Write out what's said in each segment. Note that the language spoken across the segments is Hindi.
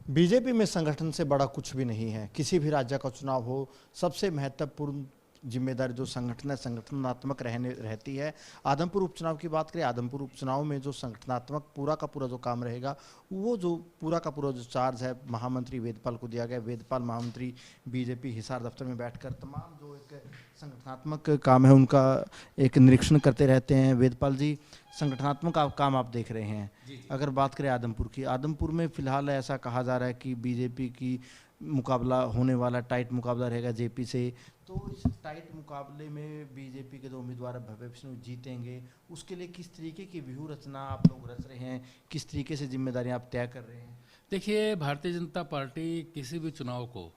बीजेपी में संगठन से बड़ा कुछ भी नहीं है। किसी भी राज्य का चुनाव हो, सबसे महत्वपूर्ण जिम्मेदारी जो संगठन है, संगठनात्मक रहती है। आदमपुर उपचुनाव की बात करें, आदमपुर उपचुनाव में जो संगठनात्मक पूरा का पूरा जो काम रहेगा, वो जो पूरा का पूरा जो चार्ज है महामंत्री वेदपाल को दिया गया। वेदपाल महामंत्री बीजेपी हिसार दफ्तर में बैठकर तमाम जो एक संगठनात्मक काम है उनका एक निरीक्षण करते रहते हैं। वेदपाल जी, संगठनात्मक काम आप देख रहे हैं। अगर बात करें आदमपुर की, आदमपुर में फिलहाल ऐसा कहा जा रहा है कि बीजेपी की मुकाबला होने वाला, टाइट मुकाबला रहेगा जेपी से। तो इस टाइट मुकाबले में बीजेपी के जो उम्मीदवार भव्य विष्णु जीतेंगे, उसके लिए किस तरीके की व्यूह रचना आप लोग रच रहे हैं, किस तरीके से जिम्मेदारियां आप तय कर रहे हैं? देखिए, भारतीय जनता पार्टी किसी भी चुनाव को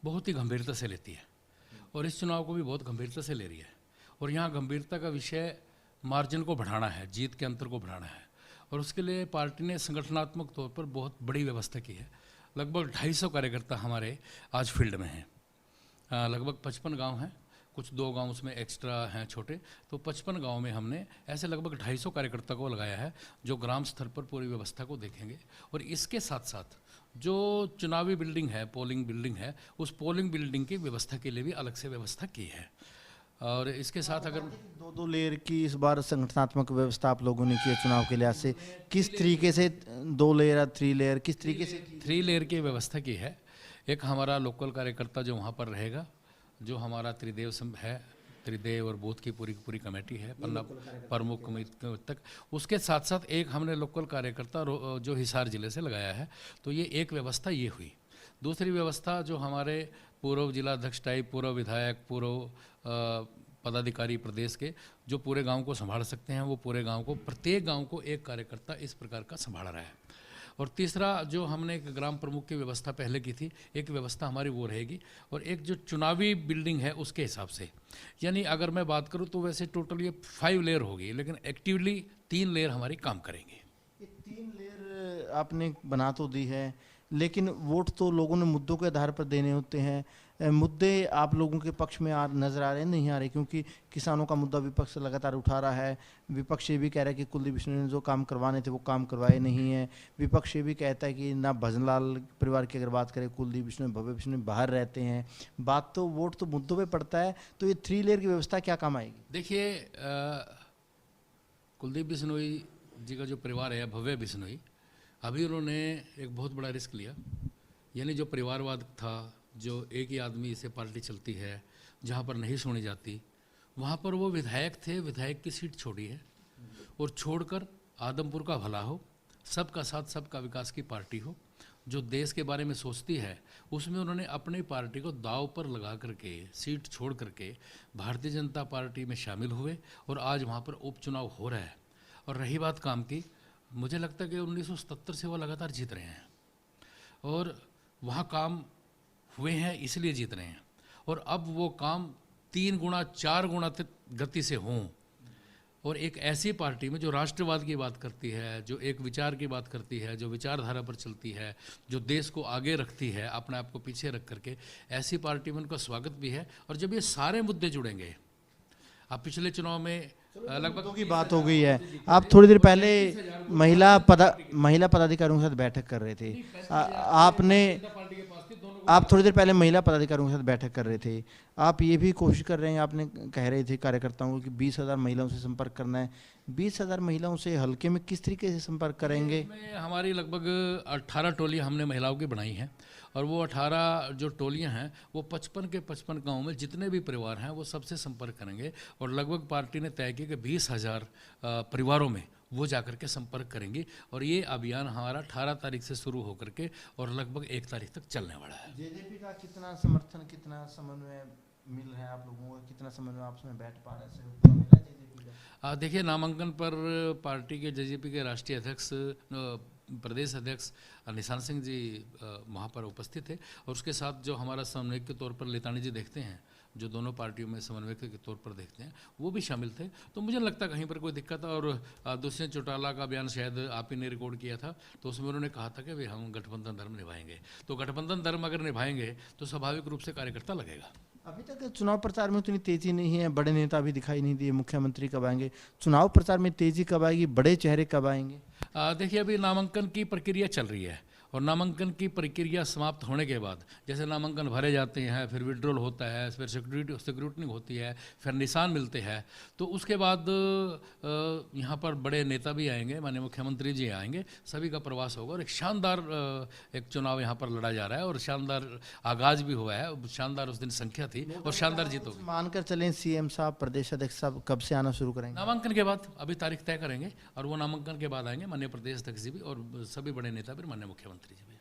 बहुत ही गंभीरता से लेती है और इस चुनाव को भी बहुत गंभीरता से ले रही है। और यहाँ गंभीरता का विषय मार्जिन को बढ़ाना है, जीत के अंतर को बढ़ाना है। और उसके लिए पार्टी ने संगठनात्मक तौर पर बहुत बड़ी व्यवस्था की है। लगभग 250 कार्यकर्ता हमारे आज फील्ड में हैं। लगभग 55 गांव हैं, कुछ 2 गांव उसमें एक्स्ट्रा हैं छोटे। तो 55 गांव में हमने ऐसे लगभग 250 कार्यकर्ता को लगाया है, जो ग्राम स्तर पर पूरी व्यवस्था को देखेंगे। और इसके साथ साथ जो चुनावी बिल्डिंग है, पोलिंग बिल्डिंग है, उस पोलिंग बिल्डिंग की व्यवस्था के लिए भी अलग से व्यवस्था की है। और इसके साथ अगर 2-2 लेयर की इस बार संगठनात्मक व्यवस्था आप लोगों ने की है चुनाव के लिहाज से, किस तरीके से 2 लेयर 3 लेयर किस तरीके से? 3 लेयर की व्यवस्था की है। एक हमारा लोकल कार्यकर्ता जो वहाँ पर रहेगा, जो हमारा त्रिदेव है, त्रिदेव और बूथ की पूरी कमेटी है, पन्ना प्रमुख कमेटी तक। उसके साथ साथ एक हमने लोकल कार्यकर्ता जो हिसार जिले से लगाया है। तो ये एक व्यवस्था ये हुई। दूसरी व्यवस्था जो हमारे पूर्व जिलाध्यक्ष टाइप, पूर्व विधायक, पूर्व पदाधिकारी प्रदेश के जो पूरे गांव को संभाल सकते हैं, वो पूरे गांव को, प्रत्येक गांव को एक कार्यकर्ता इस प्रकार का संभाल रहा है। और तीसरा जो हमने एक ग्राम प्रमुख की व्यवस्था पहले की थी, एक व्यवस्था हमारी वो रहेगी। और एक जो चुनावी बिल्डिंग है उसके हिसाब से, यानी अगर मैं बात करूँ तो वैसे टोटल ये 5 लेयर होगी, लेकिन एक्टिवली 3 लेयर हमारी काम करेंगे। ये 3 लेयर आपने बना तो दी है, लेकिन वोट तो लोगों ने मुद्दों के आधार पर देने होते हैं। मुद्दे आप लोगों के पक्ष में नजर आ रहे हैं, नहीं आ रहे? क्योंकि किसानों का मुद्दा विपक्ष लगातार उठा रहा है। विपक्ष ये भी कह रहा है कि कुलदीप बिश्नोई ने जो काम करवाने थे वो काम करवाए नहीं है। विपक्ष ये भी कहता है कि ना भजनलाल परिवार की अगर बात करें, कुलदीप बिश्नोई, भव्य बिश्नोई बाहर रहते हैं। बात तो वोट तो मुद्दों पर पड़ता है। तो ये 3 लेयर की व्यवस्था क्या काम आएगी? देखिए, कुलदीप बिश्नोई जी का जो परिवार है, भव्य बिश्नोई, अभी उन्होंने एक बहुत बड़ा रिस्क लिया। यानी जो परिवारवाद था, जो एक ही आदमी से पार्टी चलती है, जहाँ पर नहीं सुनी जाती, वहाँ पर वो विधायक थे, विधायक की सीट छोड़ी है और छोड़कर आदमपुर का भला हो, सबका साथ सबका विकास की पार्टी हो, जो देश के बारे में सोचती है, उसमें उन्होंने अपनी पार्टी को दांव पर लगा करके, सीट छोड़ करके भारतीय जनता पार्टी में शामिल हुए। और आज वहाँ पर उपचुनाव हो रहा है। और रही बात काम की, मुझे लगता है कि 1977 से वो लगातार जीत रहे हैं और वहाँ काम हुए हैं, इसलिए जीत रहे हैं। और अब वो काम 3 गुना 4 गुना गति से हों, और एक ऐसी पार्टी में जो राष्ट्रवाद की बात करती है, जो एक विचार की बात करती है, जो विचारधारा पर चलती है, जो देश को आगे रखती है, अपने आप को पीछे रख करके, ऐसी पार्टी में उनका स्वागत भी है। और जब ये सारे मुद्दे जुड़ेंगे, अब पिछले चुनाव में लगभग की बात हो गई है। आप थोड़ी देर पहले महिला पदाधिकारियों के साथ बैठक कर रहे थे। आप थोड़ी देर पहले महिला पदाधिकारियों के साथ बैठक कर रहे थे। आप ये भी कोशिश कर रहे हैं, आपने कह रहे थे कार्यकर्ताओं को कि 20,000 महिलाओं से संपर्क करना है। 20,000 महिलाओं से हल्के में किस तरीके से संपर्क करेंगे? हमारी लगभग 18 टोलियाँ हमने महिलाओं की बनाई हैं। और वो 18 जो टोलियाँ हैं, वो 55 के 55 गाँव में जितने भी परिवार हैं वो सबसे संपर्क करेंगे। और लगभग पार्टी ने तय किया कि 20,000 परिवारों में वो जाकर के संपर्क करेंगे। और ये अभियान हमारा 18 तारीख से शुरू होकर के और लगभग 1 तारीख तक चलने वाला है। जेजेपी का कितना समर्थन, कितना समन्वय मिल रहा है आप लोगों को? कितना समन्वय आपस में बैठ पा रहे हैं? देखिए, नामांकन पर पार्टी के जेजेपी के राष्ट्रीय अध्यक्ष, प्रदेश अध्यक्ष निशान सिंह जी वहाँ पर उपस्थित थे। और उसके साथ जो हमारा समन्वयक के तौर पर लेतानी जी देखते हैं, जो दोनों पार्टियों में समन्वयक के तौर पर देखते हैं, वो भी शामिल थे। तो मुझे लगता कहीं पर कोई दिक्कत। और दुष्यंत चौटाला का बयान शायद आप ही ने रिकॉर्ड किया था, तो उसमें उन्होंने कहा था कि भाई हम गठबंधन धर्म निभाएंगे। तो गठबंधन धर्म अगर निभाएंगे तो स्वाभाविक रूप से कार्यकर्ता लगेगा। अभी तक चुनाव प्रचार में उतनी तेजी नहीं है, बड़े नेता भी दिखाई नहीं दिए। मुख्यमंत्री कब आएंगे? चुनाव प्रचार में तेजी कब आएगी? बड़े चेहरे कब आएंगे? देखिए, अभी नामांकन की प्रक्रिया चल रही है और नामांकन की प्रक्रिया समाप्त होने के बाद जैसे नामांकन भरे जाते हैं, फिर विड्रॉल होता है, फिर सिक्योरिटी होती है, फिर निशान मिलते हैं, तो उसके बाद यहाँ पर बड़े नेता भी आएंगे, माननीय मुख्यमंत्री जी आएंगे, सभी का प्रवास होगा और एक शानदार एक चुनाव यहाँ पर लड़ा जा रहा है और शानदार आगाज भी हुआ है, शानदार उस दिन संख्या थी और शानदार जीत होगी। मानकर चलें सीएम साहब, प्रदेश अध्यक्ष साहब कब से आना शुरू करेंगे? नामांकन के बाद, अभी तारीख तय करेंगे और वो नामांकन के बाद आएंगे माननीय प्रदेश अध्यक्ष जी भी और सभी बड़े नेता भी, माननीय मुख्यमंत्री जी भी।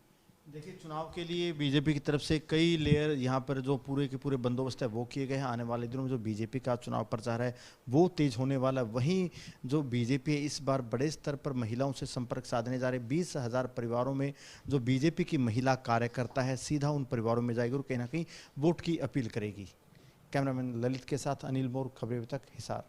देखिए, चुनाव के लिए बीजेपी की तरफ से कई लेयर यहाँ पर जो पूरे के पूरे बंदोबस्त है वो किए गए हैं। आने वाले दिनों में जो बीजेपी का चुनाव प्रचार है वो तेज होने वाला है। वहीं जो बीजेपी है इस बार बड़े स्तर पर महिलाओं से संपर्क साधने जा रहे 20,000 परिवारों में जो बीजेपी की महिला कार्यकर्ता है सीधा उन परिवारों में जाएगी और कहीं ना कहीं वोट की अपील करेगी। कैमरामैन ललित के साथ अनिल मोर, खबरें तक, हिसार।